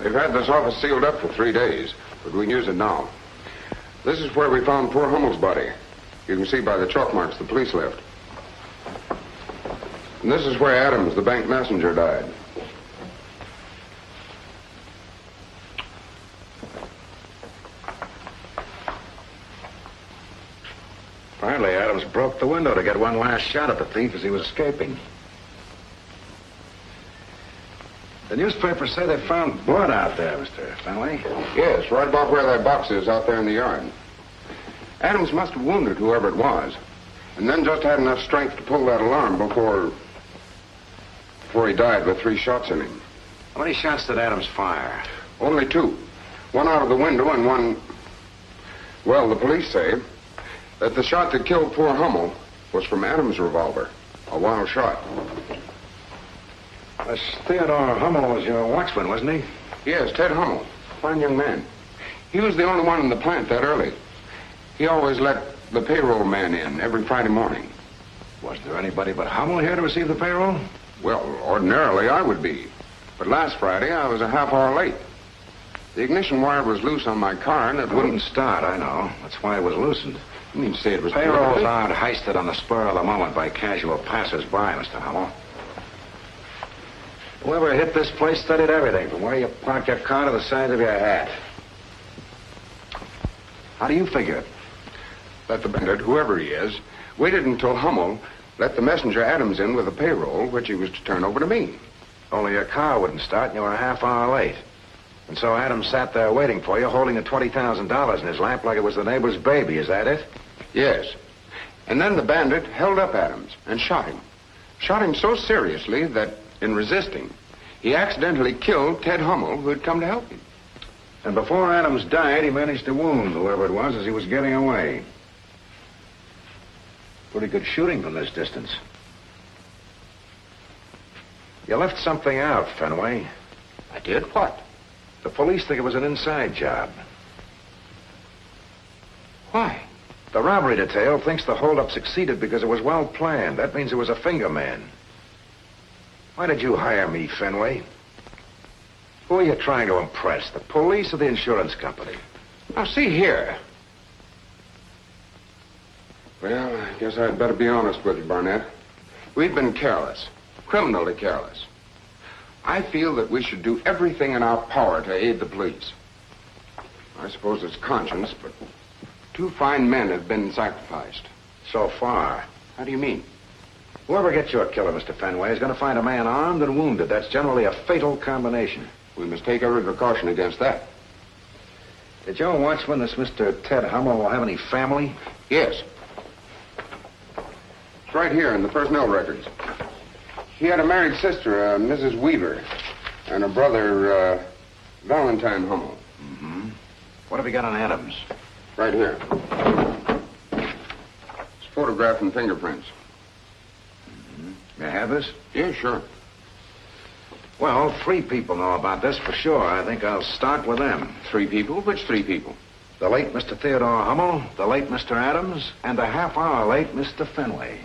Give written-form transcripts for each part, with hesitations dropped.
They've had this office sealed up for 3 days, but we can use it now. This is where we found poor Hummel's body. You can see by the chalk marks the police left. And this is where Adams, the bank messenger, died. Apparently, Adams broke the window to get one last shot at the thief as he was escaping. The newspapers say they found blood out there, Mr. Fenway. Yes, right about where that box is out there in the yard. Adams must have wounded whoever it was, and then just had enough strength to pull that alarm before he died with 3 shots in him. How many shots did Adams fire? Only 2. One out of the window and one... Well, the police say that the shot that killed poor Hummel was from Adams' revolver. A wild shot. This Theodore Hummel was your watchman, wasn't he? Yes, Ted Hummel. Fine young man. He was the only one in the plant that early. He always let the payroll man in every Friday morning. Was there anybody but Hummel here to receive the payroll? Well, ordinarily I would be. But last Friday I was a half hour late. The ignition wire was loose on my car and it wouldn't start, I know. That's why it was loosened. You mean to say it was... Payrolls aren't heisted on the spur of the moment by casual passers-by, Mr. Hummel. Whoever hit this place studied everything, from where you parked your car to the size of your hat. How do you figure it? That the bandit, whoever he is, waited until Hummel let the messenger Adams in with the payroll, which he was to turn over to me. Only your car wouldn't start and you were a half hour late. And so Adams sat there waiting for you, holding the $20,000 in his lap like it was the neighbor's baby. Is that it? Yes. And then the bandit held up Adams and shot him. Shot him so seriously that, in resisting, he accidentally killed Ted Hummel, who had come to help him. And before Adams died, he managed to wound whoever it was as he was getting away. Pretty good shooting from this distance. You left something out, Fenway. I did? What? The police think it was an inside job. Why? The robbery detail thinks the holdup succeeded because it was well planned. That means it was a finger man. Why did you hire me, Fenway? Who are you trying to impress, the police or the insurance company? Now, see here. Well, I guess I'd better be honest with you, Barnett. We've been careless, criminally careless. I feel that we should do everything in our power to aid the police. I suppose it's conscience, but 2 fine men have been sacrificed. So far. How do you mean? Whoever gets your killer, Mr. Fenway, is going to find a man armed and wounded. That's generally a fatal combination. We must take every precaution against that. Did your watchman, this Mr. Ted Hummel, have any family? Yes. It's right here in the personnel records. He had a married sister, Mrs. Weaver, and a brother, Valentine Hummel. Mm-hmm. What have you got on Adams? Right here. It's photograph and fingerprints. Mm-hmm. May I have this? Yeah, sure. Well, 3 people know about this for sure. I think I'll start with them. 3 people? Which 3 people? The late Mr. Theodore Hummel, the late Mr. Adams, and the half hour late Mr. Fenway.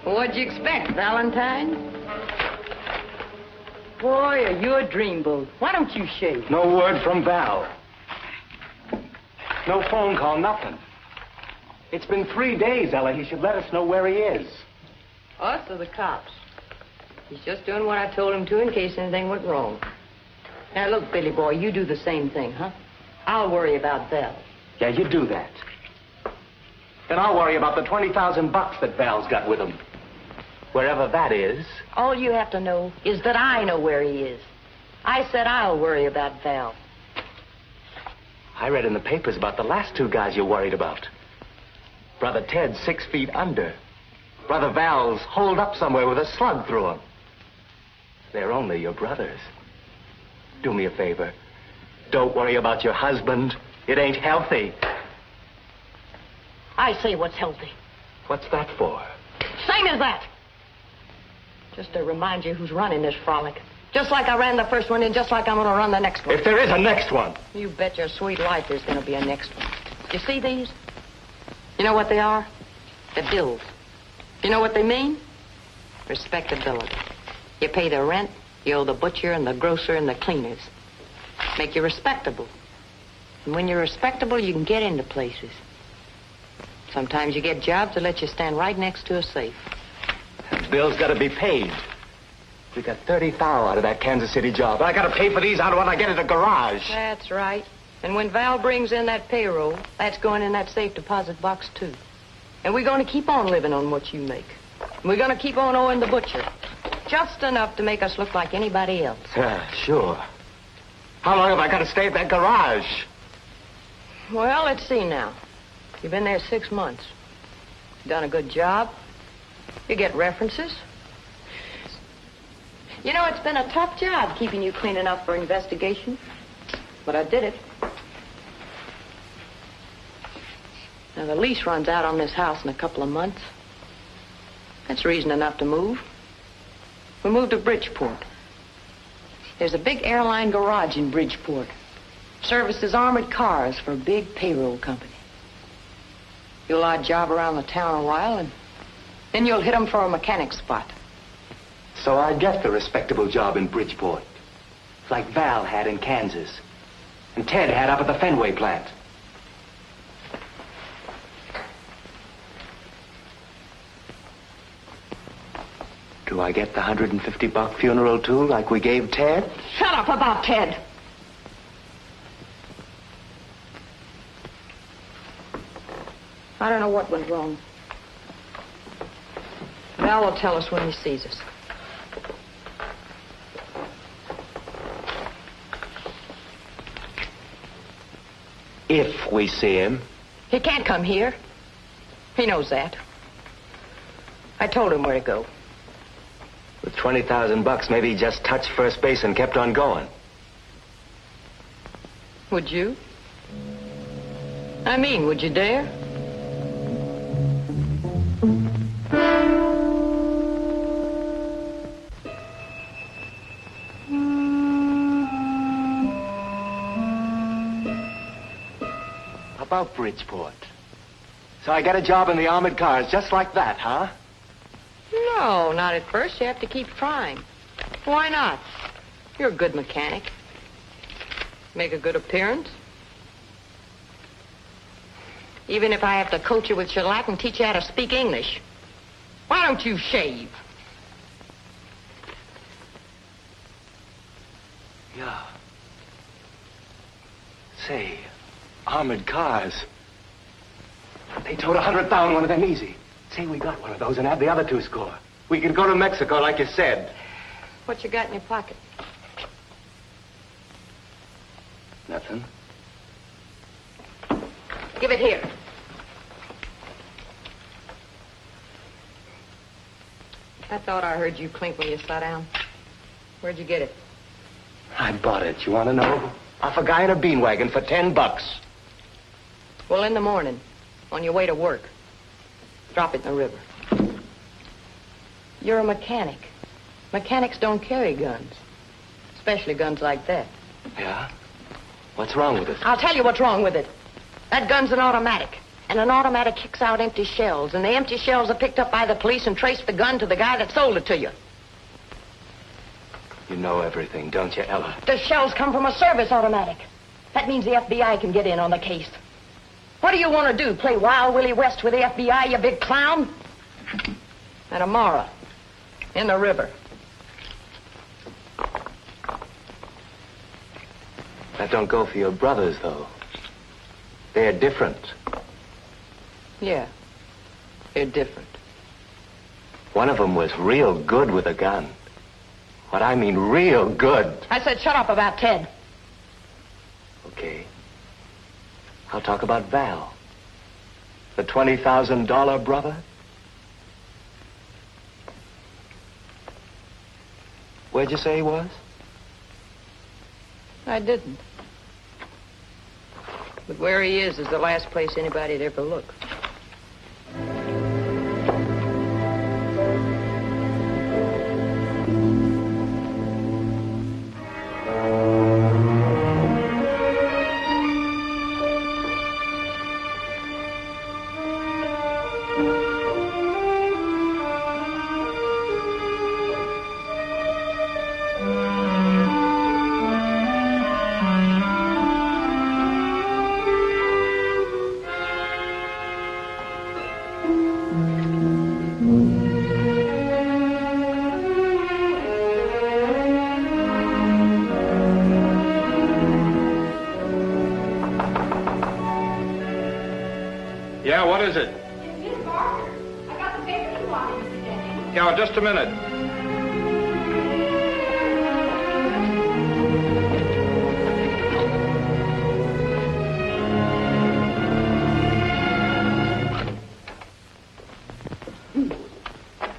What'd you expect, Valentine? Boy, are you a dreamboat. Why don't you shave? No word from Val. No phone call, nothing. It's been 3 days, Ella. He should let us know where he is. Us or the cops? He's just doing what I told him to in case anything went wrong. Now, look, Billy boy, you do the same thing, huh? I'll worry about Val. Yeah, you do that. Then I'll worry about the $20,000 that Val's got with him. Wherever that is. All you have to know is that I know where he is. I said I'll worry about Val. I read in the papers about the last two guys you're worried about. Brother Ted's 6 feet under. Brother Val's holed up somewhere with a slug through him. They're only your brothers. Do me a favor. Don't worry about your husband. It ain't healthy. I say what's healthy. What's that for? Same as that. Just to remind you who's running this frolic. Just like I ran the first one and just like I'm going to run the next one. If there is a next one. You bet your sweet life there's going to be a next one. You see these? You know what they are? They're bills. You know what they mean? Respectability. You pay the rent, you owe the butcher and the grocer and the cleaners. Make you respectable. And when you're respectable, you can get into places. Sometimes you get jobs that let you stand right next to a safe. That bill's got to be paid. We got 30 thou out of that Kansas City job. I got to pay for these out of what I get at the garage. That's right. And when Val brings in that payroll, that's going in that safe deposit box, too. And we're going to keep on living on what you make. And we're going to keep on owing the butcher. Just enough to make us look like anybody else. Yeah, sure. How long have I got to stay at that garage? Well, let's see now. You've been there 6 months. Done a good job. You get references. You know, it's been a tough job keeping you clean enough for investigation. But I did it. Now, the lease runs out on this house in a couple of months. That's reason enough to move. We moved to Bridgeport. There's a big airline garage in Bridgeport. Services armored cars for a big payroll company. You'll odd job around the town a while, and then you'll hit 'em for a mechanic spot. So I get the respectable job in Bridgeport. Like Val had in Kansas. And Ted had up at the Fenway plant. Do I get the $150 funeral, too, like we gave Ted? Shut up about Ted. I don't know what went wrong. Val will tell us when he sees us. If we see him. He can't come here. He knows that. I told him where to go. With $20,000, maybe he just touched first base and kept on going. Would you? I mean, would you dare? About Bridgeport. So I got a job in the armored cars just like that, huh? No, not at first. You have to keep trying. Why not? You're a good mechanic. Make a good appearance. Even if I have to coach you with shellac and teach you how to speak English. Why don't you shave? Yeah. Say, armored cars. They towed 100,000 one of them easy. Say we got one of those and had the other two score. We could go to Mexico like you said. What you got in your pocket? Nothing. Give it here. I thought I heard you clink when you sat down. Where'd you get it? I bought it. You want to know? Off a guy in a bean wagon for $10. Well, in the morning, on your way to work, drop it in the river. You're a mechanic. Mechanics don't carry guns, especially guns like that. Yeah? What's wrong with it? I'll tell you what's wrong with it. That gun's an automatic, and an automatic kicks out empty shells, and the empty shells are picked up by the police and trace the gun to the guy that sold it to you. You know everything, don't you, Ella? The shells come from a service automatic. That means the FBI can get in on the case. What do you want to do, play Wild Willie West with the FBI, you big clown? And tomorrow, in the river. That don't go for your brothers, though. They're different. Yeah. They're different. One of them was real good with a gun. What I mean, real good. I said shut up about Ted. Okay. I'll talk about Val. The $20,000 brother. Where'd you say he was? I didn't. But where he is the last place anybody'd ever look. Yeah, what is it? It's Miss Barker. I got the paper you wanted, Mr. Jennings. Yeah, just a minute.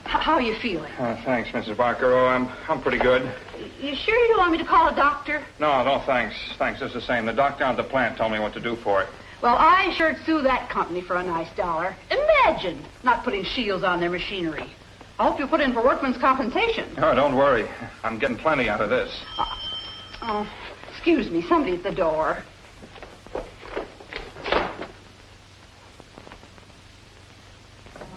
How are you feeling? Thanks, Mrs. Barker. Oh, I'm pretty good. You sure you don't want me to call a doctor? No, thanks. Thanks, just the same. The doc down at the plant told me what to do for it. Well, I sure'd sue that company for a nice dollar. Imagine not putting shields on their machinery. I hope you put in for workman's compensation. Oh, don't worry. I'm getting plenty out of this. Oh, excuse me. Somebody at the door.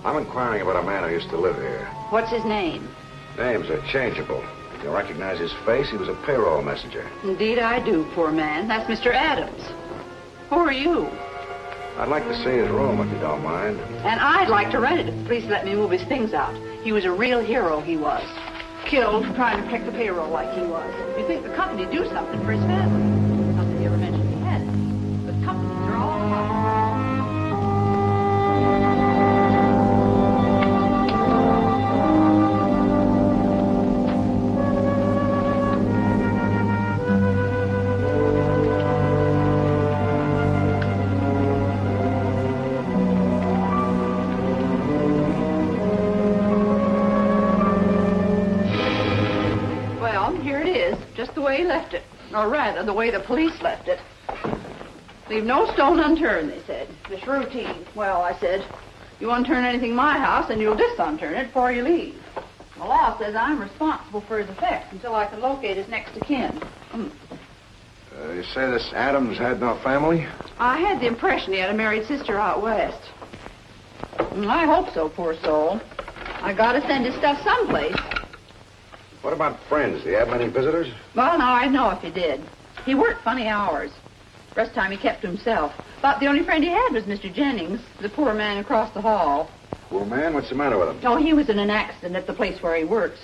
I'm inquiring about a man who used to live here. What's his name? Names are changeable. You recognize his face? He was a payroll messenger. Indeed I do, poor man. That's Mr. Adams. Who are you? I'd like to see his room, if you don't mind. And I'd like to rent it if the police let me move his things out. He was a real hero, he was. Killed trying to protect the payroll like he was. You'd think the company'd do something for his family. Not that he ever mentioned he had it. But companies are all alike. Just the way he left it. Or rather, the way the police left it. Leave no stone unturned, they said. This routine. Well, I said, you unturn anything in my house, and you'll disunturn it before you leave. The law says I'm responsible for his effects until I can locate his next of kin. You say this Adams had no family? I had the impression he had a married sister out west. I hope so, poor soul. I gotta send his stuff someplace. What about friends? Do you have many visitors? Well, now, I'd know if he did. He worked funny hours. Rest time he kept to himself. About the only friend he had was Mr. Jennings, the poor man across the hall. Poor man? What's the matter with him? Oh, he was in an accident at the place where he works.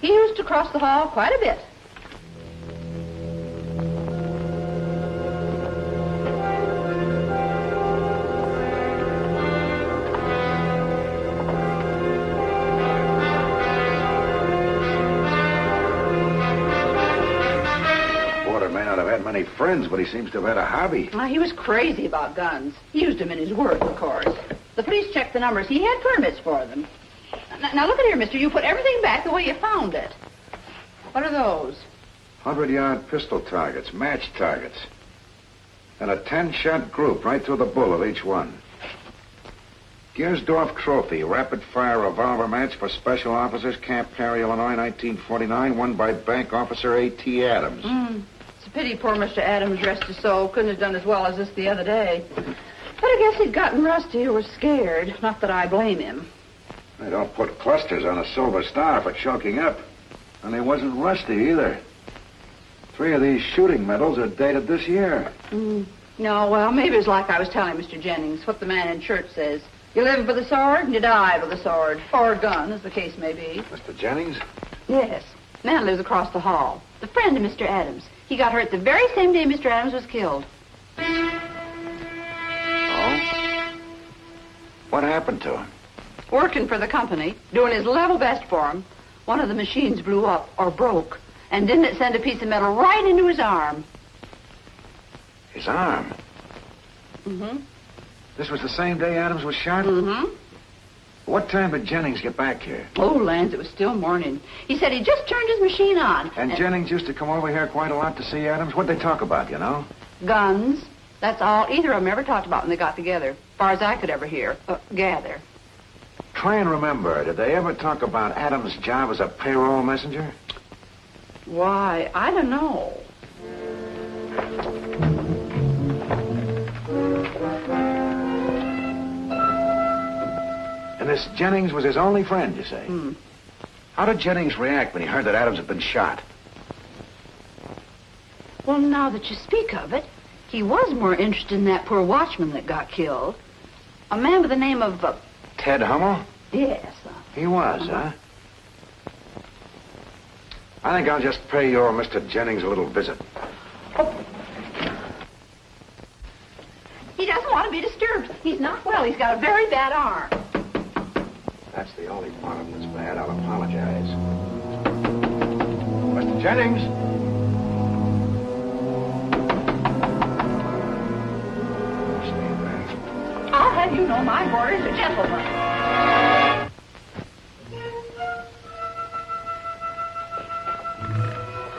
He used to cross the hall quite a bit. Many friends, but he seems to have had a hobby. Well, he was crazy about guns. He used them in his work, of course. The police checked the numbers. He had permits for them. Now look at here, mister. You put everything back the way you found it. What are those? 100-yard pistol targets, match targets. And a 10-shot group right through the bull of each one. Gersdorf Trophy, rapid-fire revolver match for special officers, Camp Perry, Illinois, 1949, won by bank officer A.T. Adams. It's a pity poor Mr. Adams, rest his soul, couldn't have done as well as this the other day. But I guess he'd gotten rusty or was scared. Not that I blame him. They don't put clusters on a silver star for choking up. And he wasn't rusty either. 3 of these shooting medals are dated this year. No, well, maybe it's like I was telling Mr. Jennings, what the man in church says. You live with a sword and you die with a sword. Or a gun, as the case may be. Mr. Jennings? Yes. Man lives across the hall. The friend of Mr. Adams. He got hurt the very same day Mr. Adams was killed. Oh? What happened to him? Working for the company, doing his level best for him, one of the machines blew up or broke. And didn't it send a piece of metal right into his arm? His arm? Mm-hmm. This was the same day Adams was shot? Mm-hmm. What time did Jennings get back here? Oh, Lance, it was still morning. He said he just turned his machine on. And Jennings used to come over here quite a lot to see Adams? What'd they talk about, you know? Guns. That's all either of them ever talked about when they got together, as far as I could ever hear, gather. Try and remember, did they ever talk about Adams' job as a payroll messenger? Why, I don't know. And this Jennings was his only friend, you say? Hmm. How did Jennings react when he heard that Adams had been shot? Well, now that you speak of it, he was more interested in that poor watchman that got killed. A man by the name of... Ted Hummel? Yes. He was, huh? I think I'll just pay your Mr. Jennings a little visit. He doesn't want to be disturbed. He's not well. He's got a very bad arm. That's the only part of it that's bad. I'll apologize. Mr. Jennings? Stay there. I'll have you know my boarder's a gentleman.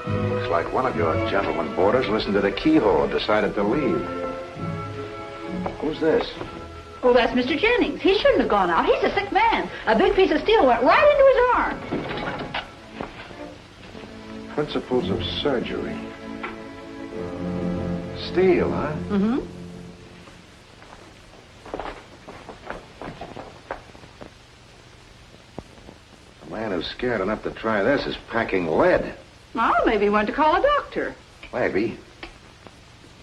Looks like one of your gentlemen boarders listened to the keyhole and decided to leave. Who's this? Oh, that's Mr. Jennings. He shouldn't have gone out. He's a sick man. A big piece of steel went right into his arm. Principles of surgery. Steel, huh? Mm-hmm. A man who's scared enough to try this is packing lead. Well, maybe he went to call a doctor. Maybe.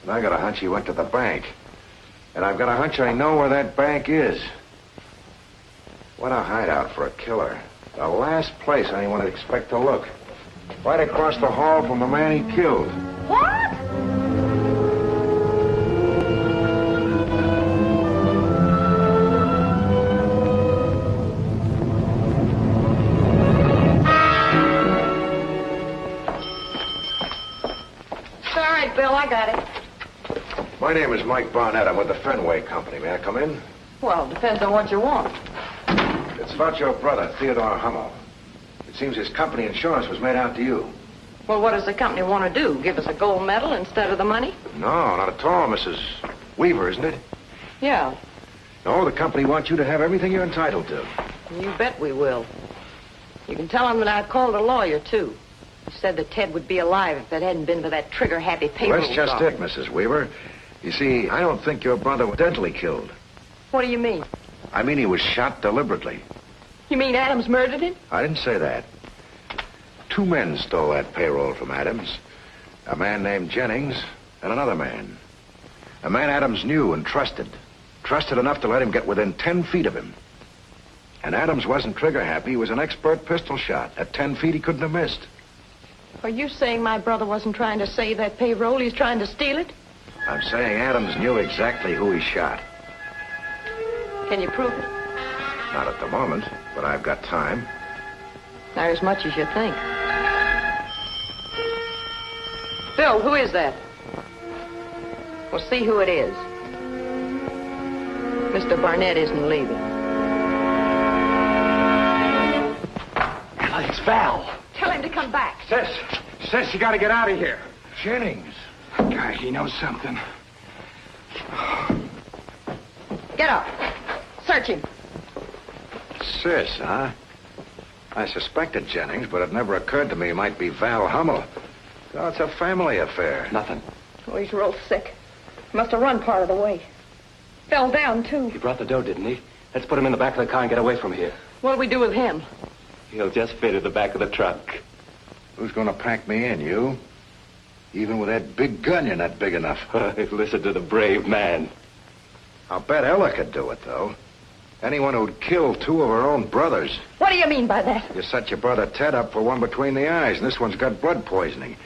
And I got a hunch he went to the bank. And I've got a hunch I know where that bank is. What a hideout for a killer. The last place anyone would expect to look. Right across the hall from the man he killed. What? All right, Bill, I got it. My name is Mike Barnett. I'm with the Fenway Company. May I come in? Well, depends on what you want. It's about your brother, Theodore Hummel. It seems his company insurance was made out to you. Well, what does the company want to do? Give us a gold medal instead of the money? No, not at all, Mrs. Weaver, isn't it? Yeah, No, the company wants you to have everything you're entitled to. you bet we will. You can tell him that I called a lawyer, too. He said that Ted would be alive if it hadn't been for that trigger-happy payroll That's just guard. it, Mrs. Weaver. You see, I don't think your brother was deadly killed. What do you mean? I mean he was shot deliberately. You mean Adams murdered him? I didn't say that. Two men stole that payroll from Adams. A man named Jennings and another man. A man Adams knew and trusted. Trusted enough to let him get within 10 feet of him. And Adams wasn't trigger-happy. He was an expert pistol shot. At 10 feet, he couldn't have missed. Are you saying my brother wasn't trying to save that payroll? He's trying to steal it? I'm saying Adams knew exactly who he shot. Can you prove it? Not at the moment, but I've got time. Not as much as you think. Bill, who is that? We'll see who it is. Mr. Barnett isn't leaving. It's Val. Tell him to come back. Sis, you gotta get out of here. Jennings. Guy, he knows something. Get up. Search him. Sis, huh? I suspected Jennings, but it never occurred to me he might be Val Hummel. Oh, it's a family affair. Nothing. Oh, he's real sick. Must have run part of the way. Fell down, too. He brought the dough, didn't he? Let's put him in the back of the car and get away from here. What'll we do with him? He'll just fit in the back of the truck. Who's going to pack me in, you? Even with that big gun, you're not big enough. Listen to the brave man. I'll bet Ella could do it, though. Anyone who'd kill two of her own brothers. What do you mean by that? You set your brother Ted up for one between the eyes, and this one's got blood poisoning.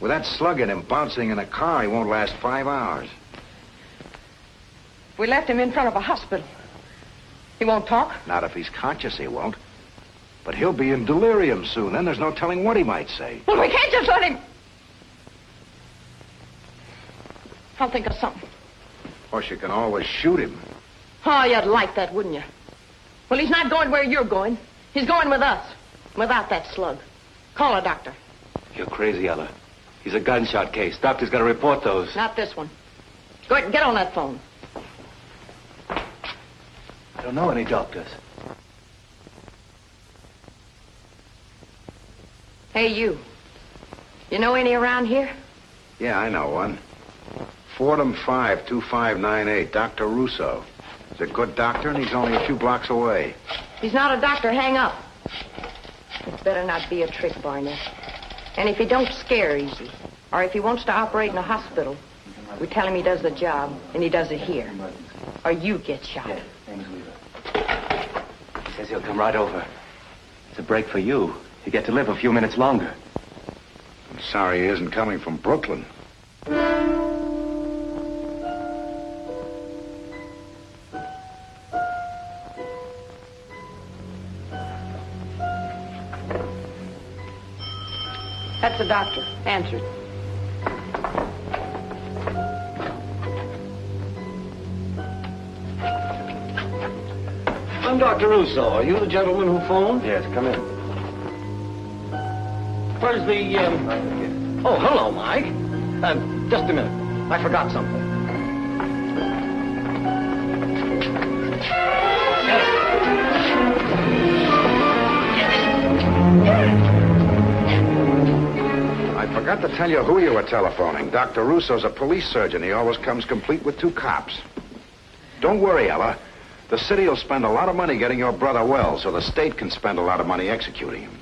With that slug in him bouncing in a car, he won't last 5 hours. We left him in front of a hospital. He won't talk? Not if he's conscious, he won't. But he'll be in delirium soon. Then there's no telling what he might say. Well, we can't just let him. I'll think of something. Of course, you can always shoot him. Oh, you'd like that, wouldn't you? Well, he's not going where you're going. He's going with us. Without that slug. Call a doctor. You're crazy, Ella. He's a gunshot case. Doctor's got to report those. Not this one. Go ahead and get on that phone. I don't know any doctors. Hey, you. You know any around here? Yeah, I know one. Fordham 5, 2598, Dr. Russo. He's a good doctor, and he's only a few blocks away. He's not a doctor. Hang up. It better not be a trick, Barnett. And if he don't scare easy, or if he wants to operate in a hospital, we tell him he does the job, and he does it here. Or you get shot. He says he'll come right over. It's a break for you. You get to live a few minutes longer. I'm sorry he isn't coming from Brooklyn. That's the doctor. Answer it. I'm Dr. Russo. Are you the gentleman who phoned? Yes, come in. Where's the, Oh, hello, Mike. Just a minute. I forgot something. I forgot to tell you who you were telephoning. Dr. Russo's a police surgeon. He always comes complete with 2 cops. Don't worry, Ella. The city will spend a lot of money getting your brother well, so the state can spend a lot of money executing him.